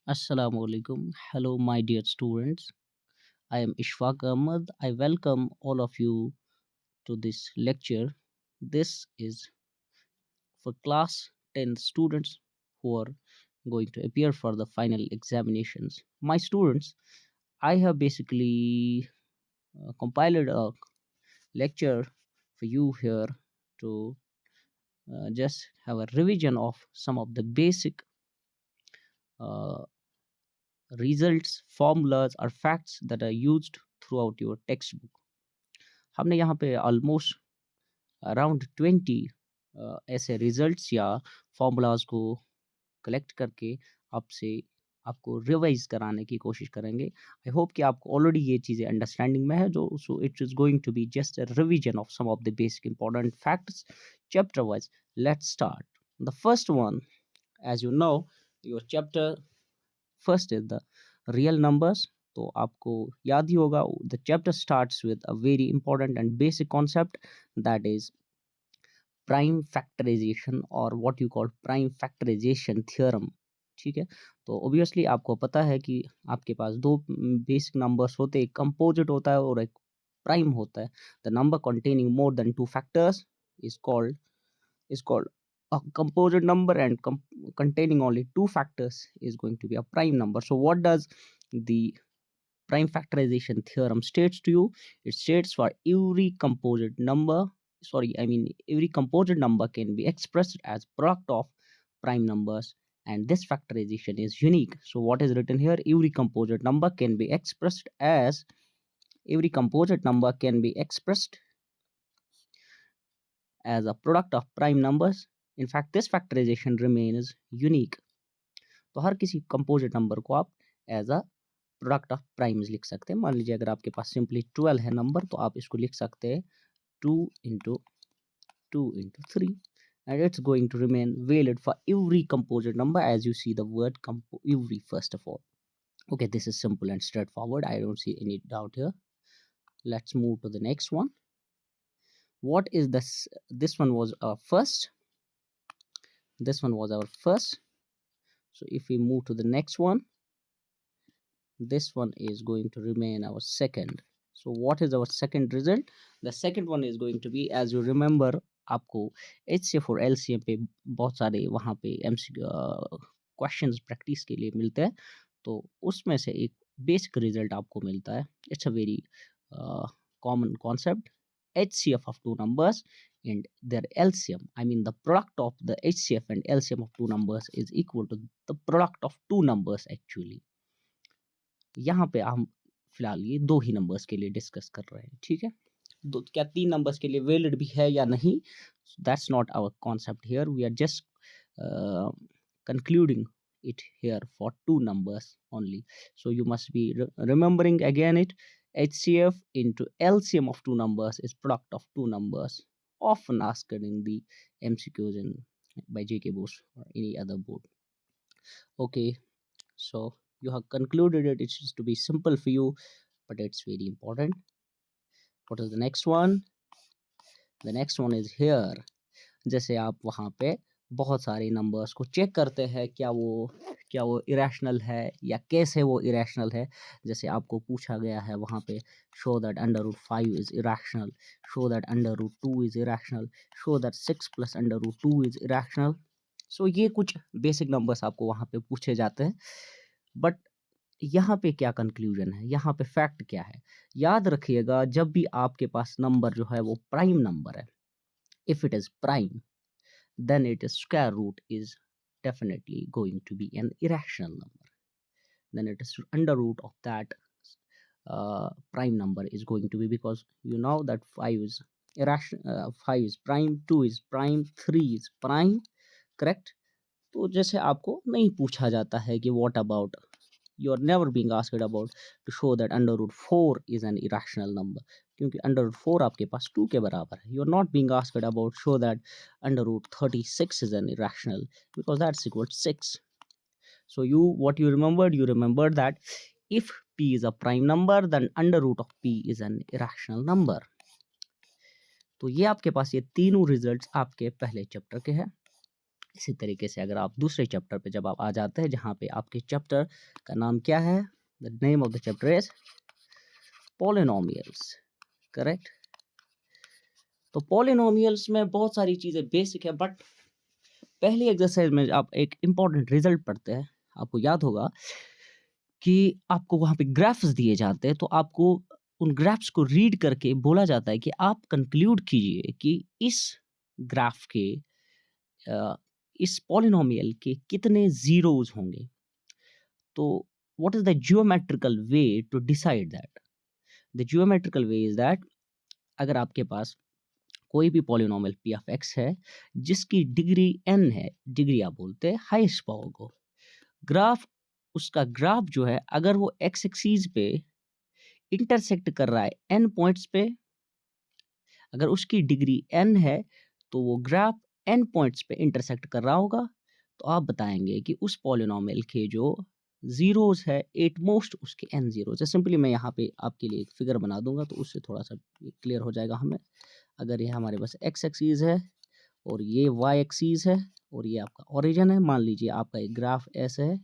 Assalamu alaikum. Hello, my dear students. I am Ishfaq Ahmad. I welcome all of you to this lecture. This is for class 10 students who are going to appear for the final examinations. My students, I have basically compiled a lecture for you here to just have a revision of some of the basic uh, results, formulas, or facts that are used throughout your textbook. हमने यहाँ पे almost around 20 ऐसे results या formulas को collect करके आपसे आपको revise कराने की कोशिश करेंगे। आई होप कि आपको ऑलरेडी ये चीज़ें अंडरस्टैंडिंग में है, जो so it is going to be just a revision of some of the basic important facts chapter wise. Let's start the first one. As you know, your chapter first is the real numbers. तो आपको याद ही होगा, the chapter starts with a very important and basic concept, that is prime factorisation और what you call prime factorisation theorem. ठीक है, तो obviously आपको पता है कि आपके पास दो बेसिक नंबर्स होते हैं, एक कंपोजिट होता है और एक प्राइम होता है। The number containing more than two factors is called a composite number, and containing only two factors is going to be a prime number. So what does the prime factorization theorem states to you? It states for every composite number, every composite number can be expressed as product of prime numbers, and this factorization is unique. So what is written here? Every composite number can be expressed as a product of prime numbers. In fact, this factorization remains unique. तो हर किसी composite number को आप as a product of primes लिख सकते हैं। मान लीजिए अगर आपके पास सिंपली 12 है नंबर, तो आप इसको लिख सकते हैं 2 into 3, and it's going to remain valid for every composite number, as you see the word every first of all. Okay, this is simple and straightforward. I don't see any doubt here. Let's move to the next one. What is this one was our first. This one was our first. So if we move to the next one, this one is going to remain our second. So what is our second result? The second one is going to be, as you remember, आपको HCF और LCM पे बहुत सारे वहाँ पे questions practice के लिए मिलते हैं, तो उसमें से एक बेसिक रिजल्ट आपको मिलता है। It's a very common concept. HCF of two numbers and their LCM, I mean the product of the HCF and LCM of two numbers is equal to the product of two numbers actually. यहाँ पे हम फिलहाल ये दो ही numbers के लिए discuss कर रहे हैं। ठीक है, दो क्या तीन नंबर्स के लिए वैलिड भी है या नहीं, that's not our concept here. We are just concluding it here for two numbers only. So you must be remembering again it. HCF into LCM of two numbers is product of two numbers, often asked in the MCQs by JK Bose or any other board. Okay, so you have concluded it. It's just to be simple for you, but it's very important. What is the next one? The next one is here. जैसे आप वहाँ पे बहुत सारे numbers को check करते हैं, क्या वो इरेशनल है या कैसे वो इरेशनल है। जैसे आपको पूछा गया है वहाँ पे, show that √5 is irrational, show that √2 is irrational, show that 6 + √2 is irrational. So ये कुछ बेसिक नंबर्स आपको वहाँ पे पूछे जाते हैं, बट यहाँ पे क्या कंक्लूजन है, यहाँ पे फैक्ट क्या है? याद रखिएगा, जब भी आपके पास नंबर जो है वो प्राइम नंबर है, if it is prime, then its square root is definitely going to be an irrational number. Then it is under root of that prime number is going to be, because you know that 5 is irrational, 5 is prime, 2 is prime, 3 is prime, correct? तो जैसे आपको नहीं पूछा जाता है कि what about, you are never being asked about to show that √4 is an irrational number, क्योंकि √4 आपके पास 2 के बराबर है। You are not being asked about show that √36 is an irrational, because that's equal to 6. So what you remembered that if p is a prime number, then √ of p is an irrational number. तो ये आपके पास ये तीनों results आपके पहले chapter के हैं। इसी तरीके से अगर आप दूसरे चैप्टर पे जब आप आ जाते हैं, जहाँ पे आपके चैप्टर का नाम क्या है, the name of the chapter is polynomials, correct. तो पॉलिनोमियल्स में बहुत सारी चीज़ें बेसिक है, बट पहली एक्सरसाइज में आप एक इम्पॉर्टेंट रिजल्ट पढ़ते हैं, आपको याद होगा कि आपको वहाँ पे ग्राफ्स दिए जाते हैं, तो आपको उन ग्राफ्स को रीड करके बोला जाता है कि आप कंक्लूड कीजिए कि इस ग्राफ के इस पॉलिनोमियल के कितने ज़ीरोज़ होंगे। तो what is the geometrical way to decide that? The geometrical way is that अगर आपके पास कोई भी पॉलिनोमियल पी ऑफ एक्स है जिसकी डिग्री n है, डिग्री आप बोलते हैं हाईएस्ट पावर को। ग्राफ उसका ग्राफ जो है अगर वो एक्स एक्सीस पे इंटरसेक्ट कर रहा है n पॉइंट्स पे, अगर उसकी डिग्री n है तो वो ग्राफ n पॉइंट्स पे इंटरसेक्ट कर रहा होगा, तो आप बताएंगे कि उस पॉलिनोमियल के जो जीरोस है एट मोस्ट उसके n जीरोस है। सिंपली मैं यहाँ पे आपके लिए एक फिगर बना दूंगा तो उससे थोड़ा सा क्लियर हो जाएगा हमें। अगर ये हमारे पास x एक्सीस है और ये y एक्सीस है और ये आपका ओरिजिन है, मान लीजिए आपका एक ग्राफ ऐसे है,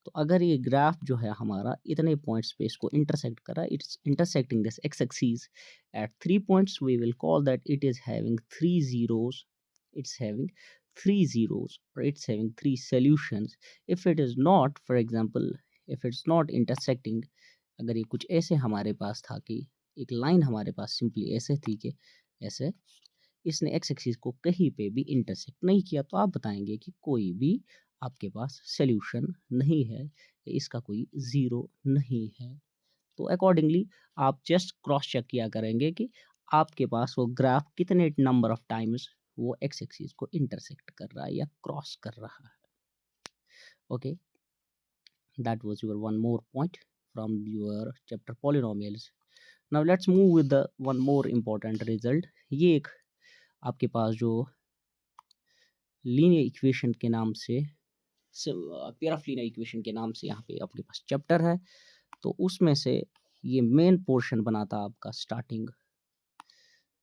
तो अगर ये ग्राफ जो है हमारा इतने पॉइंट्स पे इसको इंटरसेक्ट कर रहा है, it's intersecting this X axis at 3 points, we will call that it is having 3 zeros, it's having 3 zeros or it's having 3 solutions. If it is not, for example, if it's not intersecting, अगर ये कुछ ऐसे हमारे पास था कि एक line हमारे पास simply ऐसे थी कि ऐसे इसने एक्स एक्सिस को कहीं पे भी इंटरसेक्ट नहीं किया, तो आप बताएंगे कि कोई भी आपके पास सोल्यूशन नहीं है, इसका कोई ज़ीरो नहीं है। तो अकॉर्डिंगली आप जस्ट क्रॉस चेक किया करेंगे कि आपके पास वो ग्राफ कितने नंबर ऑफ टाइम्स वो एक्स एक्सिस को इंटरसेक्ट कर रहा है या क्रॉस कर रहा है। Okay, that was your one more point from your chapter polynomials. Now let's move with the one more important result. ये एक आपके पास जो लीनियर इक्वेशन के नाम से, पेयर ऑफ लीनियर इक्वेशन के नाम से यहाँ पे आपके पास चैप्टर है, तो उसमें से ये मेन पोर्शन बनाता आपका स्टार्टिंग।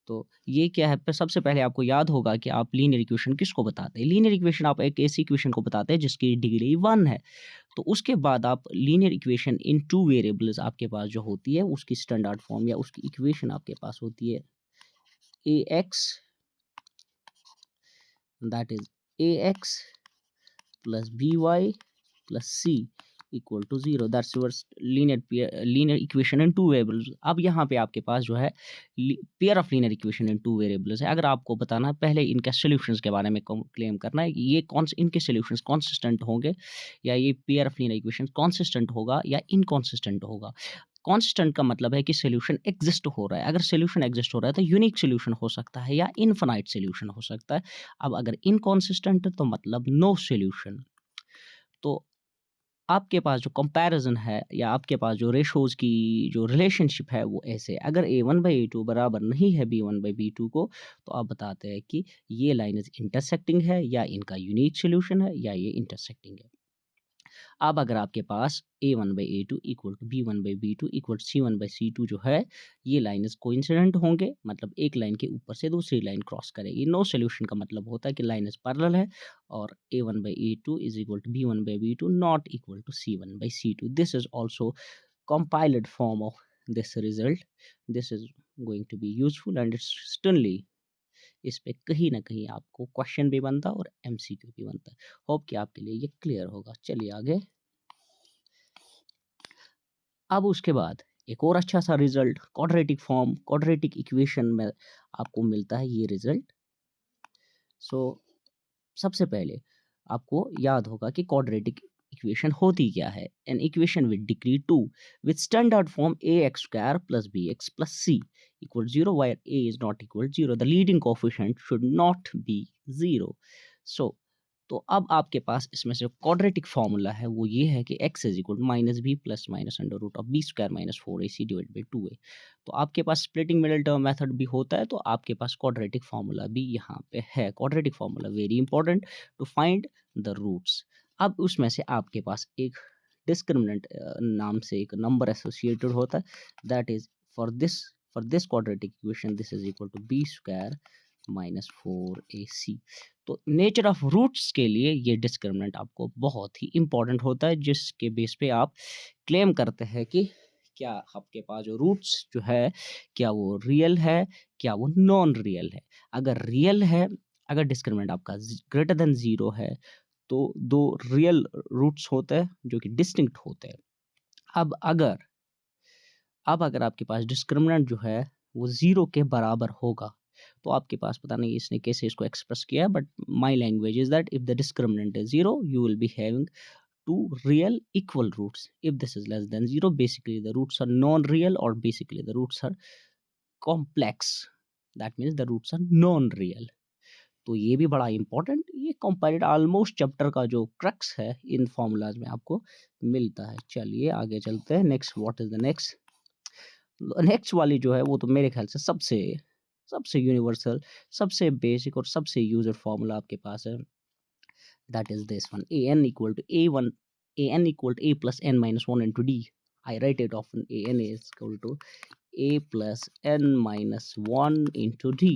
तो ये क्या है, सबसे पहले आपको याद होगा कि आप लीनियर इक्वेशन किसको बताते हैं। लीनियर इक्वेशन आप एक ऐसी इक्वेशन को बताते हैं जिसकी डिग्री 1 है। तो उसके बाद आप लीनियर इक्वेशन इन 2 वेरिएबल्स आपके पास जो होती है उसकी स्टैंडर्ड फॉर्म या उसकी इक्वेशन आपके पास होती है ax, that is ax plus by plus c equal to 0, that's your linear equation in 2 variables। अब यहाँ पे आपके पास जो है pair of linear equation in 2 variables है। अगर आपको बताना है पहले इनका सॉल्यूशंस के बारे में क्लेम करना है कि ये कौन से इनके सॉल्यूशंस कंसिस्टेंट होंगे या ये pair of linear equation consistent होगा या इनकंसिस्टेंट होगा। कांस्टेंट का मतलब है कि सॉल्यूशन एग्जिस्ट हो रहा है। अगर सॉल्यूशन एग्जिस्ट हो रहा है तो यूनिक सॉल्यूशन हो सकता है या इनफिनाइट सॉल्यूशन हो सकता है। अब अगर इनकंसिस्टेंट तो मतलब नो सॉल्यूशन। तो आपके पास जो कंपैरिजन है या आपके पास जो रेशोज़ की जो रिलेशनशिप है वो ऐसे है। अगर a1/a2 बराबर नहीं है b1/b2 को, तो आप बताते हैं कि ये लाइन्स इंटरसेक्टिंग है या इनका यूनिक सॉल्यूशन है या ये इंटरसेक्टिंग है। अब अगर आपके पास a1/a2 equal to b1/b2 equal c1/c2 जो है, ये लाइन्स कोइंसिडेंट होंगे, मतलब एक लाइन के ऊपर से दूसरी लाइन क्रॉस करेगी। नो सॉल्यूशन का मतलब होता है कि लाइन्स पैरेलल है और a1/a2 is equal to b1/b2 not equal to c1/c2। This is also compiled form of this result. This is going to be useful and it's certainly इस पे कहीं ना कहीं आपको क्वेश्चन भी बनता है और एमसीक्यू भी बनता है। होप कि आपके लिए ये क्लियर होगा। चलिए आगे। अब उसके बाद एक और अच्छा सा result quadratic form, quadratic equation में आपको मिलता है ये रिजल्ट। सो सबसे पहले आपको याद होगा कि क्वाड्रेटिक इक्वेशन होती क्या है। An equation with degree 2 with standard form ax² plus bx plus c equals 0 where a is not equal 0, the leading coefficient should not be 0। so तो अब आपके पास इसमें से क्वाड्रेटिक फॉर्मूला है वो ये है कि x is equal minus B plus minus under root of b² minus 4ac divide by 2a। तो आपके पास स्प्लिटिंग मिडिल टर्म मेथड भी होता है, तो आपके पास क्वाड्रेटिक फॉर्मूला भी यहाँ पे है। Quadratic formula very important to find the roots. अब उसमें से आपके पास एक डिस्क्रिमिनेंट नाम से एक नंबर एसोसिएटेड होता है, that is for this quadratic equation this is equal to b² -4ac। तो नेचर ऑफ रूट्स के लिए ये डिस्क्रिमिनेंट आपको बहुत ही इंपॉर्टेंट होता है, जिसके बेस पे आप क्लेम करते हैं कि क्या आपके पास जो रूट्स जो है, क्या वो रियल है, क्या वो नॉन रियल है। अगर रियल है, अगर डिस्क्रिमिनेंट आपका ग्रेटर देन 0 है, तो 2 रियल रूट्स होते हैं जो कि डिस्टिंक्ट होते हैं। अब अगर आपके पास डिस्क्रिमिनेंट जो है वो 0 के बराबर होगा, तो आपके पास पता नहीं इसने कैसे इसको एक्सप्रेस किया है, but my language is that if the discriminant is 0, you will be having two real equal roots. If this is less than 0, basically the roots are non-real, or basically the roots are complex. That means the roots are non-real. तो ये भी बड़ा important, ये कंपेरिड almost chapter का जो crux है इन formulas में आपको मिलता है। चलिए आगे चलते हैं। Next, what is the next? Next वाली जो है वो तो मेरे ख्याल से सबसे सबसे यूनिवर्सल, सबसे बेसिक और सबसे यूजर फॉर्मूला आपके पास है। That is this one: an equal to a1, an equal to a plus n minus 1 into d. I write it often: an is equal to a plus n minus 1 into d,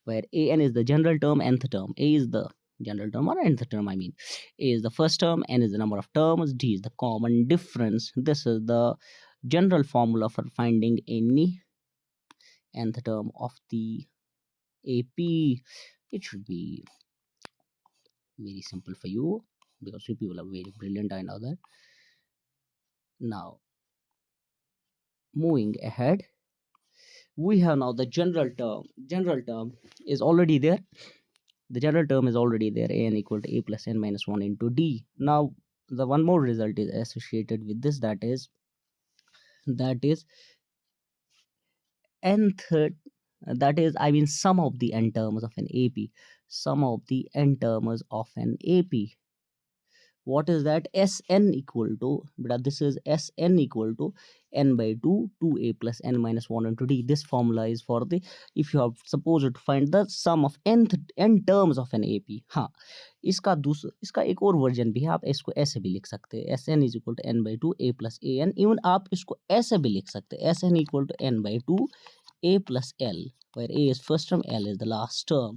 where an is the general term, nth term. A is the general term or nth term, I mean. A is the first term, n is the number of terms, d is the common difference. This is the general formula for finding any nth term of the AP. It should be very simple for you because you people are very brilliant, I know that. Now moving ahead, we have now the general term. General term is already there. The general term is already there: an equal to a plus n minus 1 into d. Now the one more result is associated with this, that is nth, that is, I mean, sum of the n terms of an AP. Sum of the n terms of an AP. What is that? Sn equal to, but this is Sn equal to n by 2 2a plus n minus 1 into d. This formula is for the, if you have supposed to find the sum of n terms of an AP. हाँ, इसका एक और version भी है, आप इसको ऐसे भी लिख सकते हैं: Sn is equal to n by 2 a plus an. Even आप इसको ऐसे भी लिख सकते हैं: Sn equal to n by 2 a plus l, where a is first term, l is the last term.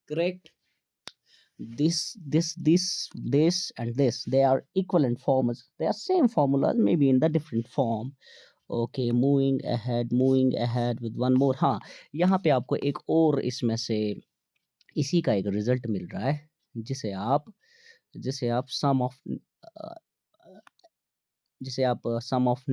Correct? This and this, they are equivalent forms, they are same formulas, maybe in the different form. Okay, moving ahead with one more. हाँ, यहाँ पे आपको एक और इसमें से इसी का एक रिजल्ट मिल रहा है, जिसे आप sum of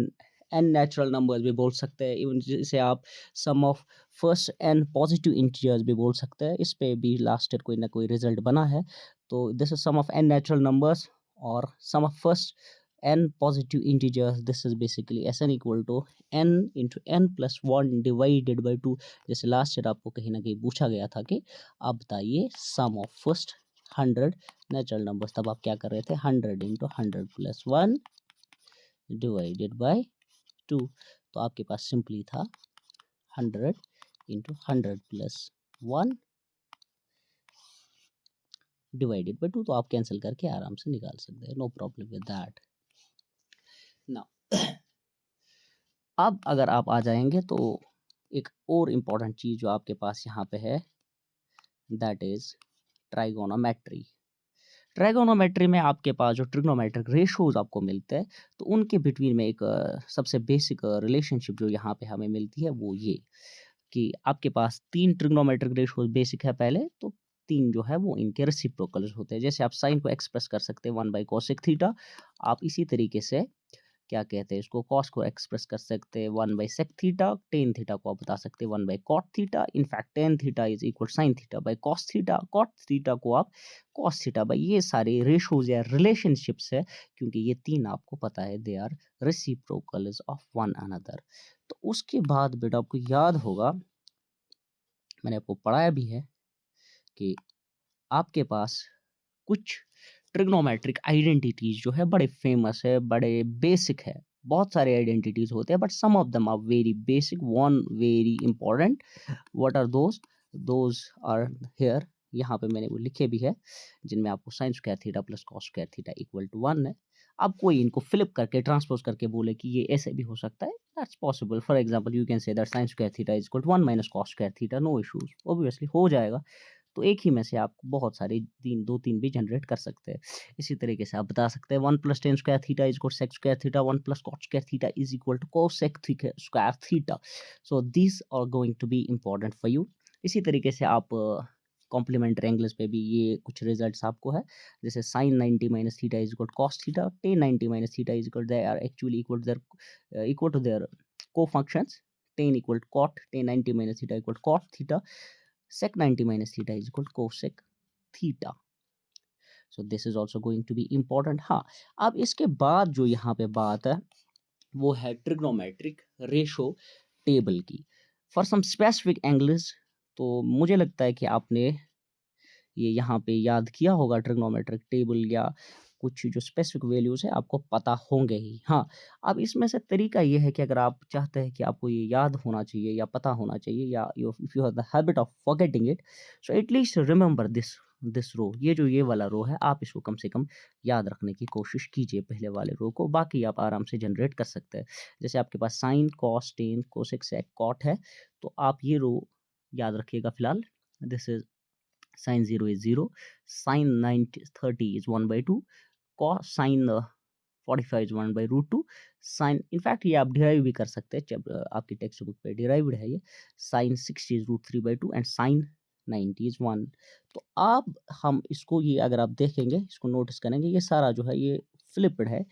N natural numbers भी बोल सकते हैं, इवन जिसे आप sum of first N positive integers भी बोल सकते हैं। इस पे भी लास्ट ईयर कोई ना कोई रिजल्ट बना है। तो this is sum of N natural numbers और sum of first N positive integers. This is basically S N equal to N into N plus 1 divided by 2। जैसे लास्ट ईयर आपको कहीं ना कहीं पूछा गया था कि आप बताइए सम ऑफ फर्स्ट 100 नेचुरल नंबर्स, तब आप क्या कर रहे थे? 100 इंटू 100 प्लस 1 डिवाइडेड बाय 2। तो आपके पास सिंपली था 100 इंटू 100 प्लस 1 डिवाइडेड बाय 2। तो आप कैंसिल करके आराम से निकाल सकते हैं, no problem with that. Now अब अगर आप आ जाएंगे तो एक और इम्पॉर्टेंट चीज जो आपके पास यहाँ पे है, दैट इज ट्राइगोनोमेट्री। ट्राइगोनोमेट्री में आपके पास जो ट्रिग्नोमेट्रिक रेशोज आपको मिलते हैं, तो उनके बिटवीन में एक सबसे बेसिक रिलेशनशिप जो यहाँ पे हमें मिलती है वो ये कि आपके पास 3 ट्रिग्नोमेट्रिक रेशोज बेसिक है पहले, तो 3 जो है वो इनके रेसिप्रोकल होते हैं। जैसे आप साइन को एक्सप्रेस कर सकते हैं 1 बाई कोसेक थीटा, आप इसी तरीके से क्या कहते हैं इसको, कॉस को एक्सप्रेस कर सकते हैं 1 by sec theta, tan theta को आप बता सकते हैं 1 by cot theta. In fact tan theta is equal sine theta by cos theta, cot theta को आप कॉस थीटा बाई। ये सारे रेशोज या रिलेशनशिप्स है, क्योंकि ये 3 आपको पता है they are reciprocals of one another. तो उसके बाद बेटा आपको याद होगा, मैंने आपको पढ़ाया भी है कि आपके पास कुछ ट्रिग्नोमेट्रिक आइडेंटिटीज जो है बड़े फेमस है, बड़े बेसिक है। बहुत सारे आइडेंटिटीज होते हैं, but some of them are very basic, one very important. What are those are here, यहाँ पे मैंने वो लिखे भी है, जिनमें आपको sine square theta plus cos square theta equal to 1 है। अब कोई इनको फ्लिप करके ट्रांसपोज करके बोले कि ये ऐसे भी हो सकता है, that's possible. For example you can say that sin square theta is equal to 1 minus cos square theta, no issues, obviously हो जाएगा। तो एक ही में से आप बहुत सारे 2-3 भी जनरेट कर सकते हैं। इसी तरीके से आप बता सकते हैं 1 plus tan square theta is equal sec square theta, 1 plus cot square theta is equal to cosec square theta. So these are going to be important for you. इसी तरीके से आप कॉम्प्लीमेंट्री एंगल्स पे भी ये कुछ रिजल्ट्स आपको है, जैसे sine 90 minus theta is equal cos theta, tan 90 minus theta is equal, they are actually equal to their cofunctions, tan equal cot, tan 90 minus theta equal cot theta, sec 90 minus theta is equal to cosec theta. So this is also going to be important. हाँ, अब इसके बाद जो यहाँ पे बात है वो है ट्रिग्नोमेट्रिक रेशो टेबल की फॉर सम स्पेसिफिक एंगल्स। तो मुझे लगता है कि आपने ये यहाँ पे याद किया होगा ट्रिग्नोमेट्रिक टेबल, या कुछ जो स्पेसिफिक वैल्यूज है आपको पता होंगे ही। हाँ, अब इसमें से तरीका ये है कि अगर आप चाहते हैं कि आपको ये याद होना चाहिए या पता होना चाहिए, या if you have the habit of forgetting it, so at least remember this row, ये जो ये वाला रो है आप इसको कम से कम याद रखने की कोशिश कीजिए, पहले वाले रो को। बाकी आप आराम से जनरेट कर सकते हैं। जैसे आपके पास sine cos tan cosec sec cot है, तो आप ये रो याद रखिएगा फिलहाल। This is sin 0 is 0, sin 30 is 1 by 2, cos sin 45 is 1 by root 2, sin in fact ये आप डिराइव भी कर सकते हैं, जब आपकी टेक्स्ट बुक पे डिराइव्ड है ये, sin 60 is root 3 by 2 and sin 90 is 1। तो आप हम इसको ये अगर आप देखेंगे, इसको नोटिस करेंगे, ये सारा जो है ये फ्लिप्ड है,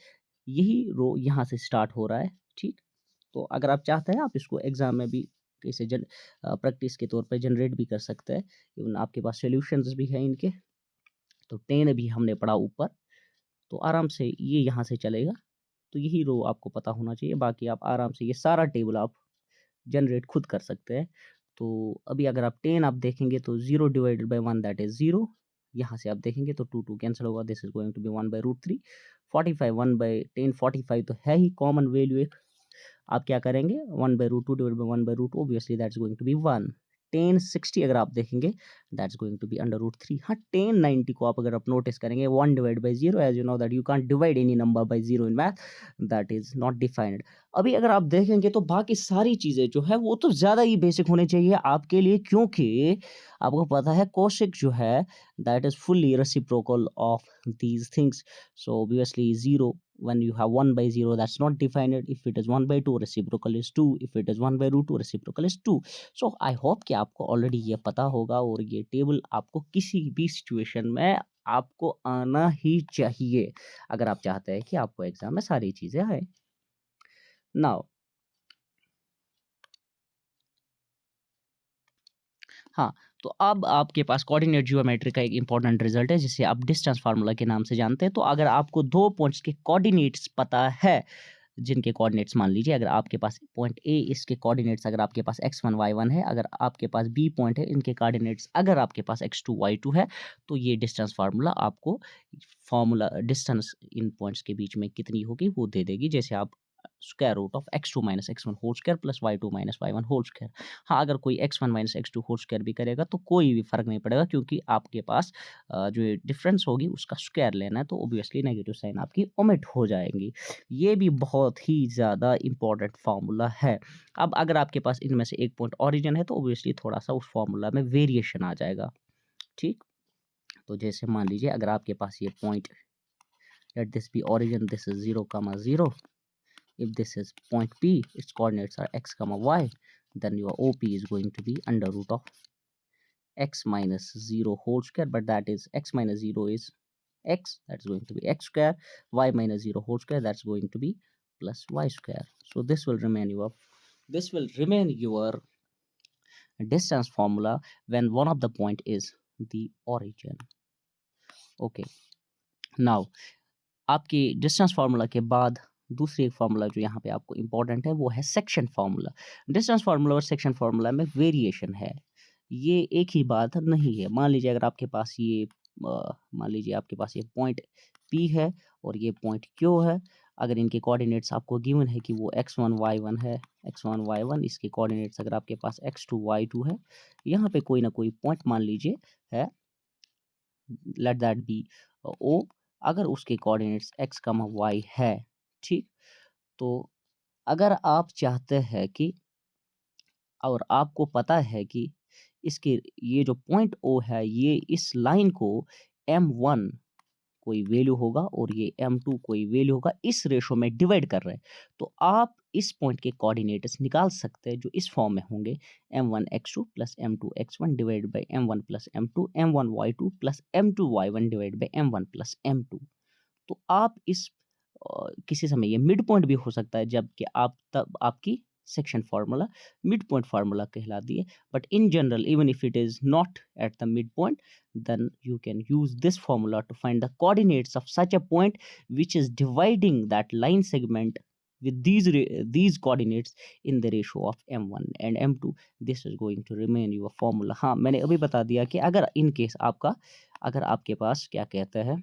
यही रो यहाँ से स्टार्ट हो रहा है, ठीक। तो अगर आप चाहते हैं आप इसको एग्जाम में भी इसे प्रैक्टिस के तौर पे जनरेट भी कर सकते हैं। इवन आपके पास सॉल्यूशंस भी हैं इनके। तो 10 भी हमने पढ़ा ऊपर, तो आराम से ये यहाँ से चलेगा। तो यही रो आपको पता होना चाहिए, बाकी आप आराम से ये सारा टेबल आप जनरेट खुद कर सकते हैं। तो अभी अगर आप 10 आप देखेंगे तो 0 डिवाइडेड बाय 1 दैट इज 0। यहाँ से आप देखेंगे तो 2 2 कैंसिल होगा, this is going to be 1 by root 3। 45 1 by 10, 45 तो है ही कॉमन वैल्यू एक। आप क्या करेंगे, 1 by root 2 divide by 1 by root, obviously that's going to be 1। 10 60 अगर आप देखेंगे that's going to be under root 3। हाँ, 10 90 को आप अगर आप नोटिस करेंगे 1 divide by 0, as you know that you can't divide any number by 0 in math, that is not defined. अभी अगर आप देखेंगे तो बाकी सारी चीजें जो है वो तो ज्यादा ही बेसिक होनी चाहिए आपके लिए, क्योंकि आपको पता है कोशिक जो है that is fully reciprocal of these things. So obviously 0 when you have 1 by 0 that's not defined, if it is 1 by 2 reciprocal is 2, if it is 1 by root 2 reciprocal is 2। so I hope कि आपको already ये पता होगा, और ये table आपको किसी भी सिचुएशन में आपको आना ही चाहिए, अगर आप चाहते हैं कि आपको एग्जाम में सारी चीजें आए। नाउ हाँ, तो अब आपके पास कोऑर्डिनेट ज्योमेट्री का एक इंपॉर्टेंट रिजल्ट है, जिसे आप डिस्टेंस फार्मूला के नाम से जानते हैं। तो अगर आपको दो पॉइंट्स के कोऑर्डिनेट्स पता है, जिनके कोऑर्डिनेट्स मान लीजिए अगर आपके पास पॉइंट ए, इसके कोऑर्डिनेट्स अगर आपके पास x1 y1 है, अगर आपके पास बी पॉइंट है, इनके कोऑर्डिनेट्स अगर आपके पास x2 y2 है, तो ये डिस्टेंस फार्मूला आपको फार्मूला डिस्टेंस इन पॉइंट्स के बीच में कितनी होगी वो दे देगी, जैसे आप square root of x2 minus x1 whole square plus y2 minus y1 whole square. हाँ, अगर कोई x1 minus x2 whole square भी करेगा तो कोई भी फर्क नहीं पड़ेगा, क्योंकि आपके पास जो डिफरेंस होगी उसका स्क्वायर लेना है, तो ऑब्वियसली नेगेटिव साइन आपकी ओमिट हो जाएंगी। ये भी बहुत ही ज़्यादा इंपॉर्टेंट फार्मूला है। अब अगर आपके पास इनमें से एक पॉइंट ऑरिजिन है तो ऑब्वियसली थोड़ा सा उस फार्मूला में वेरिएशन आ जाएगा, ठीक। तो जैसे मान लीजिए अगर आपके पास ये point, let this be origin, this is 0 comma 0, if this is point P, its coordinates are x comma y, then your OP is going to be under root of x minus 0 whole square, but that is x minus 0 is x, that's going to be x square, y minus 0 whole square, that's going to be plus y square. So this will remain your distance formula when one of the point is the origin. Okay, now आपकी distance formula के बाद दूसरी एक formula जो यहाँ पे आपको important है वो है सेक्शन फार्मूला। डिस्टेंस फार्मूला और सेक्शन फार्मूला में वेरिएशन है, ये एक ही बात नहीं है। मान लीजिए अगर आपके पास ये मान लीजिए आपके पास ये पॉइंट P है और ये पॉइंट Q है, अगर इनके कोऑर्डिनेट्स आपको गिवन है कि वो x1 y1 है, x1 y1, इसके कोऑर्डिनेट्स अगर आपके पास x2 y2 है, यहाँ पे कोई ना कोई पॉइंट मान लीजिए है, लेट दैट बी O। अगर उसके कोऑर्डिनेट्स x, y है, ठीक, तो अगर आप चाहते हैं कि और आपको पता है कि इसके ये जो पॉइंट O है, ये इस लाइन को M1 कोई वैल्यू होगा और ये M2 कोई वैल्यू होगा, इस रेशो में डिवाइड कर रहे हैं, तो आप इस पॉइंट के कोऑर्डिनेट्स निकाल सकते हैं जो इस फॉर्म में होंगे M1 x2 plus M2 x1 divide by M1 plus M2 M1 y2 plus M2 y1 divide by M1 plus M2। तो आप इस किसी समय ये मिड पॉइंट भी हो सकता है, जबकि आप तब आपकी section formula mid point formula कहलाती है, but in general even if it is not at the midpoint, then you can use this formula to find the coordinates of such a point which is dividing that line segment with these coordinates in the ratio of m1 and m2. This is going to remain your formula. हाँ, मैंने अभी बता दिया कि अगर in case अगर आपके पास क्या कहते हैं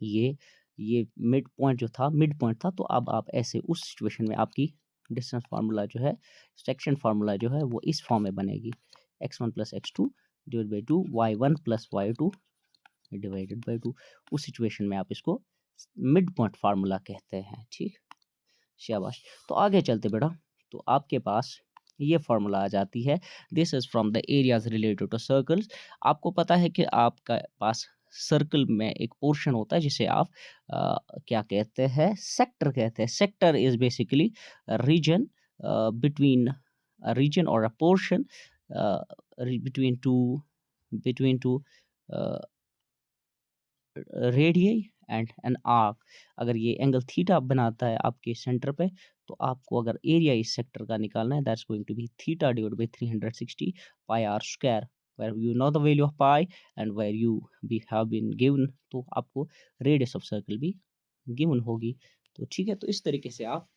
ये मिड पॉइंट था, तो अब आप ऐसे उस सिचुएशन में आपकी डिस्टेंस फार्मूला जो है, सेक्शन फार्मूला जो है, वो इस फॉर्म में बनेगी x1 plus x2 divide by 2 y1 plus y2 divided by 2। उस सिचुएशन में आप इसको मिड पॉइंट फार्मूला कहते हैं, ठीक। शाबाश। तो आगे चलते बेटा, तो आपके पास ये फार्मूला आ जाती है, this is from the areas related to circles. आपको पता है कि आपका पास सर्कल में एक पोर्शन होता है जिसे आप क्या कहते हैं, सेक्टर कहते हैं। Sector is basically region between region और a portion between two radii and an arc. अगर ये एंगल थीटा बनाता है आपके सेंटर पे, तो आपको अगर एरिया इस सेक्टर का निकालना है, that's going to be theta divide by 360 pi r square, where you know the value of pi and where you have been given, तो आपको रेडियस ऑफ सर्कल भी गिवन होगी। तो ठीक है, तो इस तरीके से आप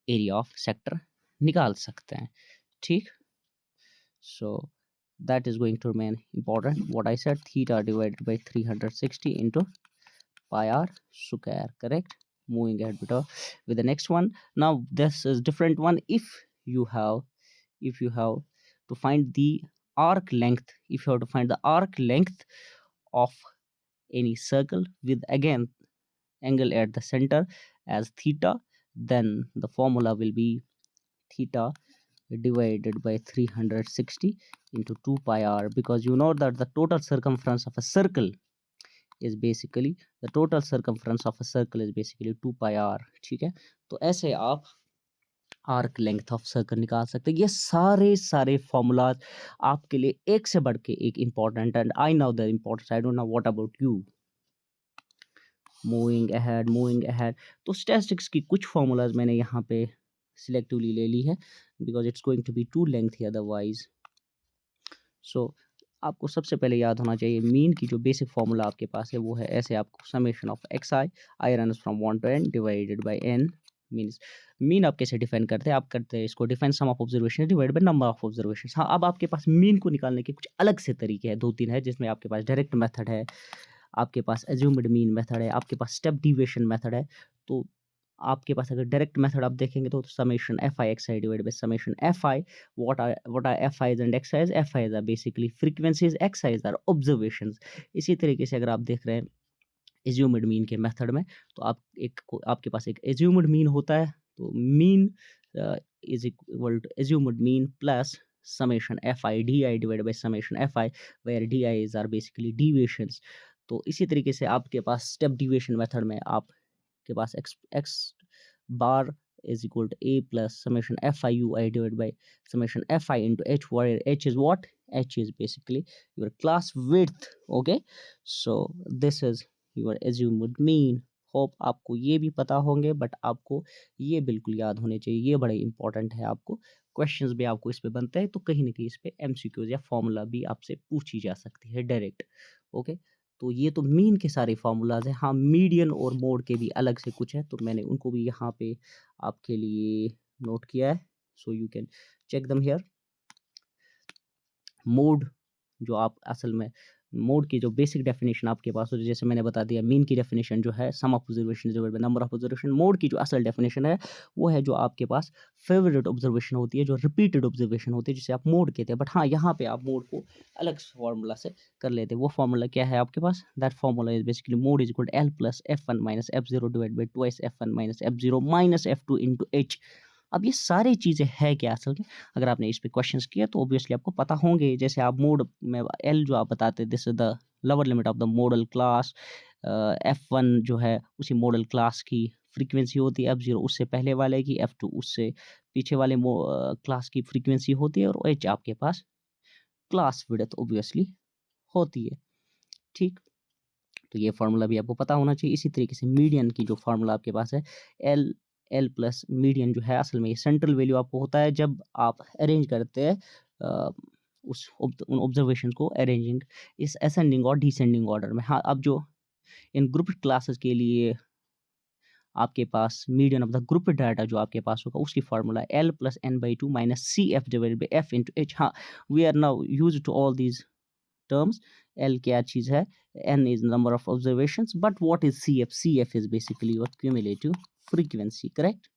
एरिया ऑफ सेक्टर निकाल सकते हैं, ठीक। So that is going to remain important. What I said, theta divided by 360 into pi r square, correct? Moving ahead with the next one. Now this is different one. If you have to find the arc length, if you have to find the arc length of any circle with again angle at the center as theta, then the formula will be theta divided by 360 into 2 pi r, because you know that the total circumference of a circle is basically 2 pi r, ठीक है। तो ऐसे आप arc length of circle निकाल सकते हैं। ये सारे फॉर्मूलाज आपके लिए एक से बढ़ के एक important, and I know the importance, I don't know what about you. Moving ahead, तो स्टैटिस्टिक्स की कुछ फॉर्मूलाज मैंने यहाँ पे सिलेक्टिवली ले ली है, because it's going to be too lengthy otherwise. So आपको सबसे पहले याद होना चाहिए मीन की जो बेसिक फॉर्मूला आपके पास है वो है ऐसे, आपको summation of x i run from 1 to n divided by n। Means mean आप कैसे डिफाइन करते हैं, आप करते हैं इसको define sum of observation divide by number of observation. हाँ, अब आपके पास मीन को निकालने के कुछ अलग से तरीके हैं, 2-3 है, जिसमें आपके पास डायरेक्ट मेथड है, आपके पास एज्यूम्ड मीन मेथड है, आपके पास स्टेप डिविएशन मेथड है। तो आपके पास अगर डायरेक्ट मेथड आप देखेंगे तो summation f i x i divide by summation f i, what are f i's and x i's. F i's are basically frequencies, x i's are observations. इसी तरीके से अगर आप देख रहे हैं एज्यूम्ड मीन के मेथड में, तो आपके पास एक एज्यूम्ड मीन होता है, तो mean is equal to assumed mean plus summation f i d i divide by summation f i, where d i is are basically deviations. तो इसी तरीके से आपके पास स्टेप डिविएशन मेथड में आपके पास x bar is equal to a plus summation fi ui divided by summation fi into h, where h is what? H is basically your class width, okay? So this is your assumed mean. Hope आपको ये भी पता होंगे, but आपको ये बिल्कुल याद होने चाहिए, ये बड़े इंपॉर्टेंट है। आपको क्वेश्चंस भी आपको इस पे बनते हैं, तो कहीं ना कहीं इस पे एमसीक्यूज या फॉर्मूला भी आपसे पूछी जा सकती है डायरेक्ट, ओके। तो ये तो मीन के सारे फार्मूलाज हैं। हाँ, मीडियन और मोड के भी अलग से कुछ है, तो मैंने उनको भी यहाँ पे आपके लिए नोट किया है, so you can check them here. Mode जो आप असल में मोड की जो बेसिक डेफिनेशन आपके पास हो, जैसे मैंने बता दिया मीन की डेफिनेशन जो है sum of observation divided by number of observation. Mode की जो असल डेफिनेशन है वो है जो आपके पास फेवरेट ऑब्जर्वेशन होती है, जो रिपीटेड ऑब्जर्वेशन होती है, जिसे आप मोड कहते हैं। बट हाँ, यहाँ पे आप मोड को अलग फार्मूला से कर लेते हैं। वो फार्मूला क्या है आपके पास? That formula is basically mode is equal to L plus F one minus F zero divide by twice F one minus F zero minus F two into H. अब ये सारी चीज़ें है क्या असल में? अगर आपने इस पे क्वेश्चंस किया तो ऑब्वियसली आपको पता होंगे। जैसे आप मोड में एल जो आप बताते, this is the lower limit of the model class. F one जो है उसी मॉडल क्लास की फ्रीक्वेंसी होती है, एफ जीरो उससे पहले वाले की, एफ टू उससे पीछे वाले क्लास की फ्रीक्वेंसी होती है, और एच आपके पास क्लास विड्थ ऑब्वियसली होती है। ठीक, तो ये फार्मूला भी आपको पता होना चाहिए। इसी तरीके से मीडियन की जो फार्मूला आपके पास है, एल एल प्लस मीडियन जो है असल में ये सेंट्रल वैल्यू आपको होता है जब आप अरेंज करते हैं उन ऑब्जर्वेशन को अरेंजिंग इस असेंडिंग और डिसेंडिंग ऑर्डर में। हाँ, अब जो इन ग्रुप क्लासेस के लिए आपके पास median of the group data जो आपके पास होगा उसकी formula L plus N by two minus C F divided by F into H. हाँ, we are now used to all these terms. L क्या चीज है, N is number of observations, but what is CF? CF is basically your cumulative frequency, correct?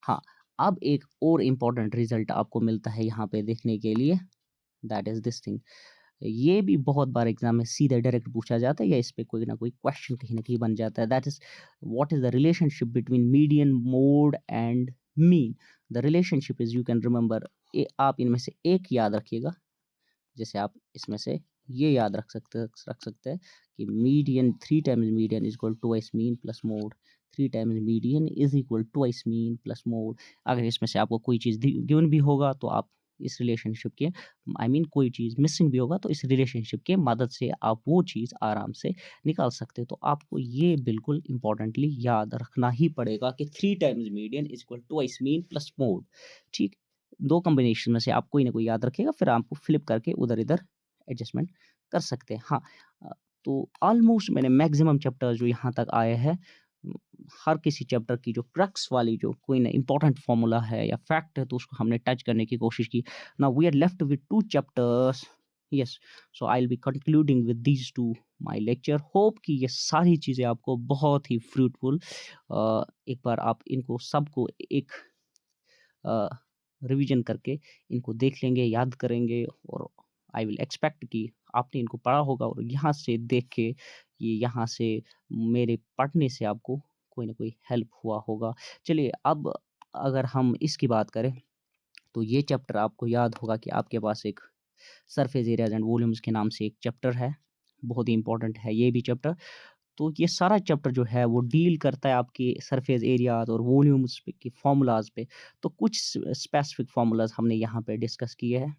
हाँ, अब एक और important result आपको मिलता है यहाँ पे देखने के लिए, दैट इज दिस थिंग। ये भी बहुत बार एग्जाम में सीधे डायरेक्ट पूछा जाता है या इस पे कोई ना कोई क्वेश्चन कहीं ना कहीं बन जाता है। That is what is the relationship between median, mode and mean. The relationship is, you can remember, आप इनमें से एक याद रखिएगा। जैसे आप इसमें से ये याद रख सकते हैं कि median 3 times median is equal to twice mean plus mode. 3 times median is equal to twice mean plus mode. अगर इसमें से आपको कोई चीज़ गिवन भी होगा तो आप इस रिलेशनशिप के कोई चीज़ मिसिंग भी होगा तो इस रिलेशनशिप के मदद से आप वो चीज़ आराम से निकाल सकते हैं। तो आपको ये बिल्कुल इंपॉर्टेंटली याद रखना ही पड़ेगा कि 3 times median is equal to twice mean plus mode. ठीक, 2 कॉम्बिनेशन में से आप कोई ना कोई याद रखिएगा, फिर आपको फ्लिप करके उधर-इधर एडजस्टमेंट कर सकते हैं। हाँ, तो ऑलमोस्ट मैंने मैक्सिमम चैप्टर जो यहाँ तक आए हैं, उम, हर किसी चैप्टर की जो क्रक्स वाली जो कोई ना इम्पोर्टेंट फ़ॉर्मूला है या फैक्ट है तो उसको हमने टच करने की कोशिश की। Now we are left with 2 chapters. Yes, so I will be concluding with these 2 my lecture. Hope कि ये सारी चीज़ें आपको बहुत ही फ्रूटफुल, एक बार आप इनको सबको एक अ, रिवीजन करके इनको देख लेंगे, याद करेंगे, और आई विल एक्सपेक्ट कि आपने इनको पढ़ा होगा और यहाँ से देख के ये यहाँ से मेरे पढ़ने से आपको कोई ना कोई हेल्प हुआ होगा। चलिए, अब अगर हम इसकी बात करें तो ये चैप्टर आपको याद होगा कि आपके पास एक सरफेस एरियाज एंड वॉल्यूम्स के नाम से एक चैप्टर है। बहुत ही इंपॉर्टेंट है ये भी चैप्टर। तो ये सारा चैप्टर जो है वो डील करता है आपके सरफेस एरियाज और वॉल्यूम्स पे की फार्मूलाज पे। तो कुछ स्पेसिफिक फार्मूलाज हमने यहाँ पे डिस्कस किए हैं।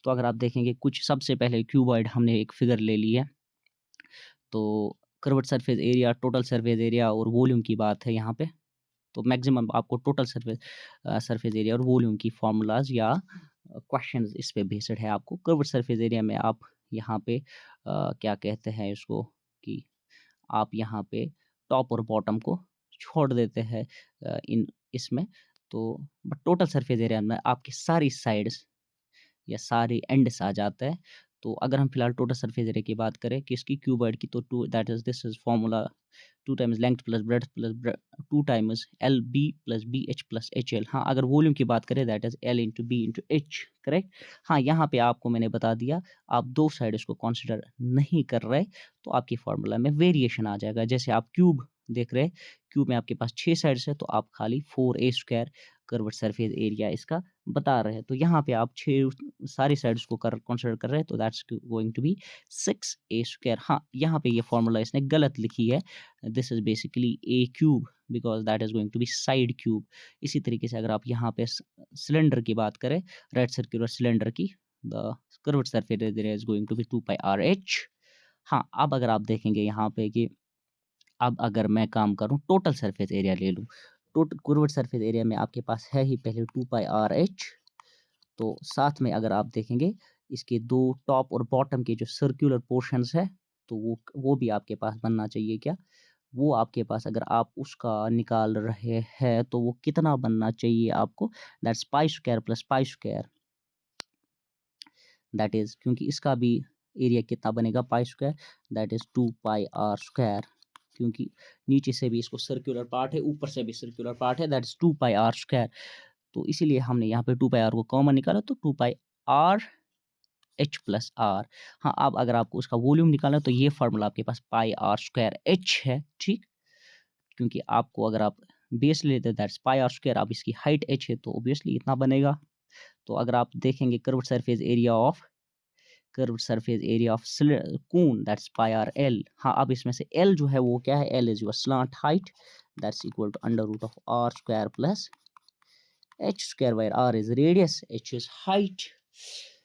तो अगर आप देखेंगे, कुछ सबसे पहले क्यूबॉइड हमने एक फिगर ले ली है। तो curved surface area, total surface area और वॉल्यूम की बात है यहाँ पे। तो मैक्सिमम आपको टोटल सरफेस एरिया और वॉल्यूम की फार्मूलाज या क्वेश्चंस इस पे बेस्ड है। आपको कर्व्ड सरफेस एरिया में आप यहाँ पे क्या कहते हैं इसको, कि आप यहाँ पे टॉप और बॉटम को छोड़ देते हैं इन इसमें। तो बट टोटल सरफेस एरिया में आपकी सारी साइड्स या सारे एंड्स आ जाता है। तो अगर हम फिलहाल टोटल सरफेस एरिया की बात करें कि इसकी क्यूबॉइड की, तो two that is this is formula 2 times length plus breadth plus 2 times l b plus b h plus h l. हाँ, अगर वॉल्यूम की बात करें that is l into b into h, correct. हाँ, यहाँ पे आपको मैंने बता दिया, आप दो साइड इसको कंसिडर नहीं कर रहे तो आपकी फार्मूला में वेरिएशन आ जाएगा। जैसे आप क्यूब देख रहे हैं, क्यूब में आपके पास 6 साइड्स है तो आप खाली 4a square curved surface area इसका बता रहे हैं। तो यहाँ पे आप 6 सारी साइड्स को कंसिडर कर रहे हैं तो that's going to be 6a square. हाँ, यहाँ पे ये फार्मूला इसने गलत लिखी है। This is basically a cube because that is going to be side cube. इसी तरीके से अगर आप यहाँ पे सिलेंडर की बात करें, रेड सर्कुलर सिलेंडर की, the curved surface area is going to be 2 pi r h. हाँ, अब अगर आप देखेंगे यहाँ पे कि अब अगर मैं काम करूँ टोटल सरफेस एरिया ले लूँ, टोटल कर्व्ड सरफेस एरिया में आपके पास है ही पहले 2 पाई आर एच। तो साथ में अगर आप देखेंगे इसके दो टॉप और बॉटम के जो सर्कुलर पोर्शंस है तो वो भी आपके पास बनना चाहिए क्या? वो आपके पास अगर आप उसका निकाल रहे हैं तो वो कितना बनना चाहिए आपको? That's pi square plus pi square. That is, क्योंकि इसका भी एरिया कितना बनेगा pi square, that is 2 pi r square, क्योंकि नीचे से भी इसको सर्कुलर पार्ट है, ऊपर से भी सर्कुलर पार्ट है, that is 2 pi r square. तो इसीलिए हमने यहाँ पे 2 पाई आर को कॉमन निकाला, तो 2 pi r H plus are. हाँ, अब अगर आपको उसका वॉल्यूम निकालना है तो ये फार्मूला आपके पास पाई आर स्क्वायर एच है, ठीक। क्योंकि आपको अगर आप बेस लेते हैं दैट्स पाई आर स्क्वायर, अब इसकी हाइट एच है तो ऑब्वियसली इतना बनेगा। तो अगर आप देखेंगे curved surface area of cone, that's pi r l. हाँ, अब इसमें से एल जो है वो क्या है, l is your slant height, that's equal to under root of r square plus h square, where r is radius, h is height.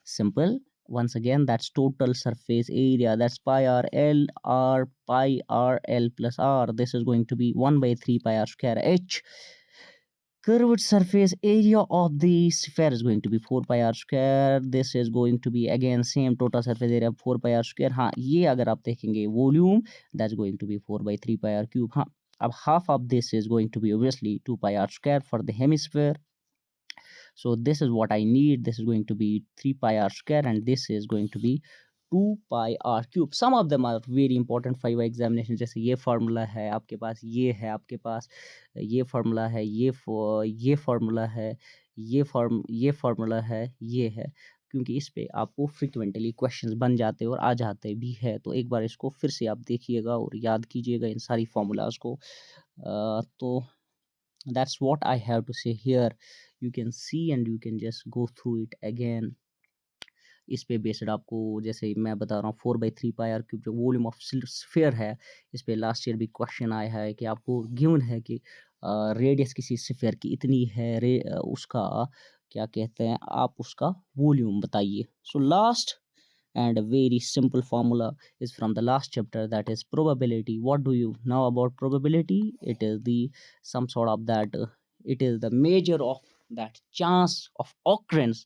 Simple. Once again, that's total surface area, that's pi r l r pi r l plus r. This is going to be 1 by 3 pi r square h. Curved surface area of the sphere is going to be 4 pi r square. This is going to be again same total surface area 4 pi r square. हाँ, ये अगर आप देखेंगे volume, that's going to be 4 by 3 pi r cube. हाँ, अब half of this is going to be obviously 2 pi r square for the hemisphere. So this is what I need. This is going to be 3 pi r square and this is going to be 2 pi r cube. Some of them are very important for your examination. जैसे ये formula है आपके पास, ये है आपके पास, ये फार्मूला है, ये फार्मूला है, ये फार्मूला है, ये है, क्योंकि इस पे आपको फ्रिक्वेंटली क्वेश्चंस बन जाते हैं और आ जाते भी है। तो एक बार इसको फिर से आप देखिएगा और याद कीजिएगा इन सारी फार्मूलाज को। तो that's what I have to say here. You can see and you can just go through it again. इस पे बेस्ड आपको, जैसे मैं बता रहा हूँ 4/3 पाई आर क्यूब जो वॉल्यूम ऑफ स्फीयर है, इस पे लास्ट ईयर भी क्वेश्चन आया है कि आपको गिवन है कि रेडियस किसी स्फीयर की इतनी है, उसका क्या कहते हैं, आप उसका वॉल्यूम बताइए। So last and a very simple formula is from the last chapter, that is probability. What do you know about probability? It is the some sort of that it is the measure of that chance of occurrence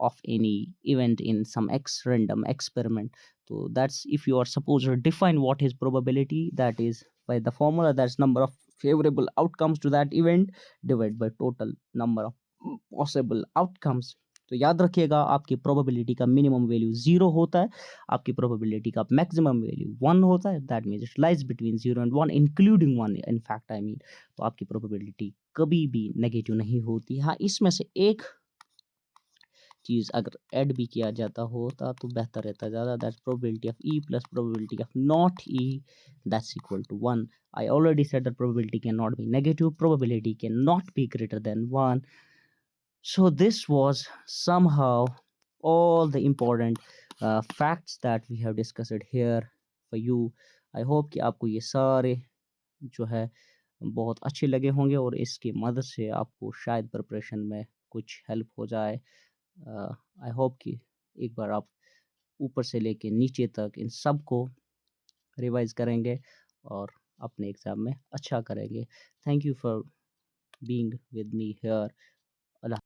of any event in some random experiment. So that's, if you are supposed to define what is probability, that is by the formula, that's number of favorable outcomes to that event divided by total number of possible outcomes. तो याद रखिएगा, आपकी probability का minimum value 0 होता है, आपकी probability का maximum value 1 होता है, that means it lies between 0 and 1 including 1 in fact I mean. तो आपकी प्रोबेबिलिटी कभी भी नेगेटिव नहीं होती। हाँ, इसमें से एक चीज़ अगर ऐड भी किया जाता होता तो बेहतर रहता ज़्यादा, that's probability of E plus probability of not E, that's equal to 1। I already said that probability can not be negative, probability can not be greater than 1। So this was somehow all the important facts that we have discussed here for you. I hope कि आपको ये सारे जो है बहुत अच्छे लगे होंगे और इसकी मदद से आपको शायद प्रिपरेशन में कुछ हेल्प हो जाए। आई होप कि एक बार आप ऊपर से लेके नीचे तक इन सब को रिवाइज करेंगे और अपने एग्ज़ाम में अच्छा करेंगे। Thank you for being with me here.